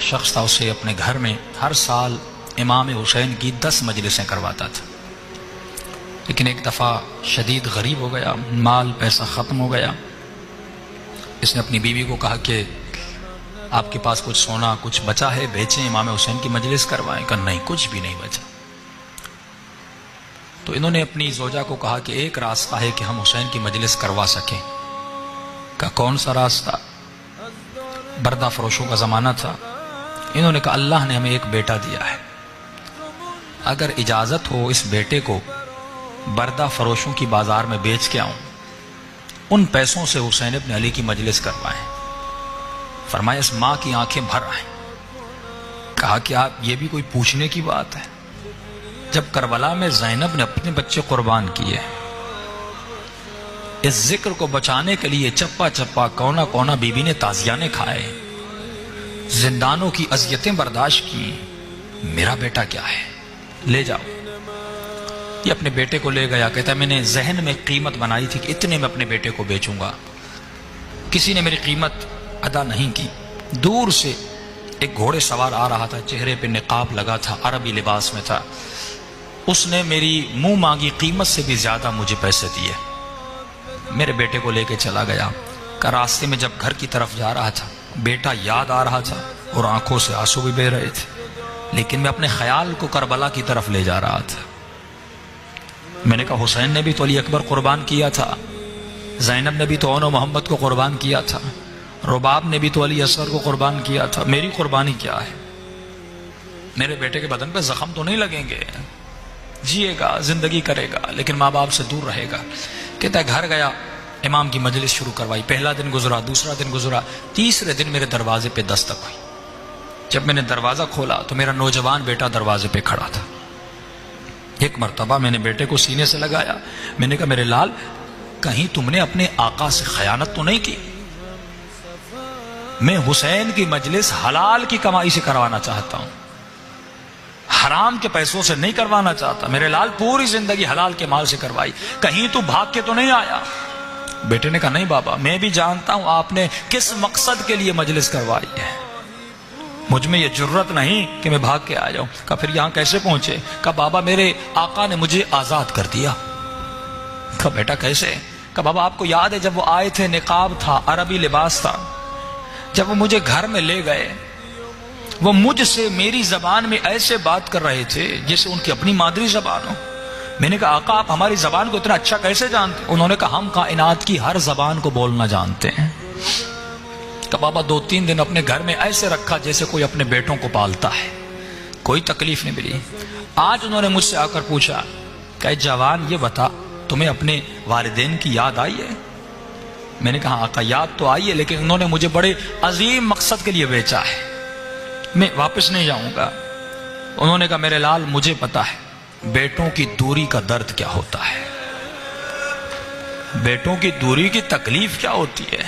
شخص تھا اسے اپنے گھر میں ہر سال امام حسین کی 10 مجلسیں کرواتا تھا، لیکن ایک دفعہ شدید غریب ہو گیا، مال پیسہ ختم ہو گیا۔ اس نے اپنی بیوی کو کہا کہ آپ کے پاس کچھ سونا کچھ بچا ہے، بیچیں، امام حسین کی مجلس کروائیں۔ کہا نہیں، کچھ بھی نہیں بچا۔ تو انہوں نے اپنی زوجہ کو کہا کہ ایک راستہ ہے کہ ہم حسین کی مجلس کروا سکیں۔ کہا کون سا راستہ؟ بردہ فروشوں کا زمانہ تھا۔ انہوں نے کہا اللہ نے ہمیں ایک بیٹا دیا ہے، اگر اجازت ہو اس بیٹے کو بردہ فروشوں کی بازار میں بیچ کے آؤں، ان پیسوں سے حسین ابن علی کی مجلس کروائیں۔ فرمایا اس ماں کی آنکھیں بھر آئیں۔ کہا کہ آپ یہ بھی کوئی پوچھنے کی بات ہے؟ جب کربلا میں زینب نے اپنے بچے قربان کیے، اس ذکر کو بچانے کے لیے چپا چپا کونا کونا بی بی نے تازیانے کھائے، زندانوں کی اذیتیں برداشت کی، میرا بیٹا کیا ہے، لے جاؤ۔ یہ اپنے بیٹے کو لے گیا، کہتا ہے میں نے ذہن میں قیمت بنائی تھی کہ اتنے میں اپنے بیٹے کو بیچوں گا، کسی نے میری قیمت ادا نہیں کی۔ دور سے ایک گھوڑے سوار آ رہا تھا، چہرے پہ نقاب لگا تھا، عربی لباس میں تھا، اس نے میری منہ مانگی قیمت سے بھی زیادہ مجھے پیسے دیے، میرے بیٹے کو لے کے چلا گیا۔ کہ راستے میں جب گھر کی طرف جا رہا تھا، بیٹا یاد آ رہا تھا اور آنکھوں سے آنسو بھی بہہ رہے تھے، لیکن میں اپنے خیال کو کربلا کی طرف لے جا رہا تھا۔ میں نے کہا حسین نے بھی تو علی اکبر قربان کیا تھا، زینب نے بھی تو اون و محمد کو قربان کیا تھا، رباب نے بھی تو علی اصغر کو قربان کیا تھا، میری قربانی کیا ہے؟ میرے بیٹے کے بدن پہ زخم تو نہیں لگیں گے، جیے گا، زندگی کرے گا، لیکن ماں باپ سے دور رہے گا۔ کہتا ہے گھر گیا، امام کی مجلس شروع کروائی، پہلا دن گزرا، دوسرا دن گزرا، تیسرے دن میرے دروازے پہ دستک ہوئی۔ جب میں نے دروازہ کھولا تو میرا نوجوان بیٹا دروازے پہ کھڑا تھا۔ ایک مرتبہ میں نے بیٹے کو سینے سے لگایا، میں نے کہا میرے لال، کہیں تم نے اپنے آقا سے خیانت تو نہیں کی؟ میں حسین کی مجلس حلال کی کمائی سے کروانا چاہتا ہوں، حرام کے پیسوں سے نہیں کروانا چاہتا۔ میرے لال پوری زندگی حلال کے مال سے کروائی، کہیں تو بھاگ کے تو نہیں آیا؟ بیٹے نے کہا نہیں بابا، میں بھی جانتا ہوں آپ نے کس مقصد کے لیے مجلس کروائی ہے، مجھ میں یہ جرت نہیں کہ میں بھاگ کے آ جاؤں۔ کہا پھر یہاں کیسے پہنچے؟ کہا بابا میرے آقا نے مجھے آزاد کر دیا۔ کہا بیٹا کیسے؟ کہا بابا آپ کو یاد ہے جب وہ آئے تھے، نقاب تھا، عربی لباس تھا، جب وہ مجھے گھر میں لے گئے، وہ مجھ سے میری زبان میں ایسے بات کر رہے تھے جیسے ان کی اپنی مادری زبان ہو۔ میں نے کہا آقا آپ ہماری زبان کو اتنا اچھا کیسے جانتے؟ انہوں نے کہا ہم کائنات کی ہر زبان کو بولنا جانتے ہیں۔ کہ بابا 2-3 دن اپنے گھر میں ایسے رکھا جیسے کوئی اپنے بیٹوں کو پالتا ہے، کوئی تکلیف نہیں ملی۔ آج انہوں نے مجھ سے آ کر پوچھا کہ جوان یہ بتا تمہیں اپنے والدین کی یاد آئی ہے؟ میں نے کہا آقا یاد تو آئی ہے، لیکن انہوں نے مجھے بڑے عظیم مقصد کے لیے بیچا ہے، میں واپس نہیں جاؤں گا۔ انہوں نے کہا میرے لال مجھے پتا ہے بیٹوں کی دوری کا درد کیا ہوتا ہے، بیٹوں کی دوری کی تکلیف کیا ہوتی ہے۔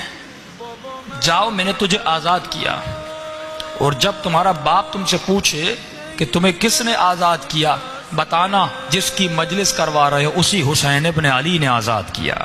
جاؤ میں نے تجھے آزاد کیا، اور جب تمہارا باپ تم سے پوچھے کہ تمہیں کس نے آزاد کیا، بتانا جس کی مجلس کروا رہے ہو اسی حسین ابن علی نے آزاد کیا۔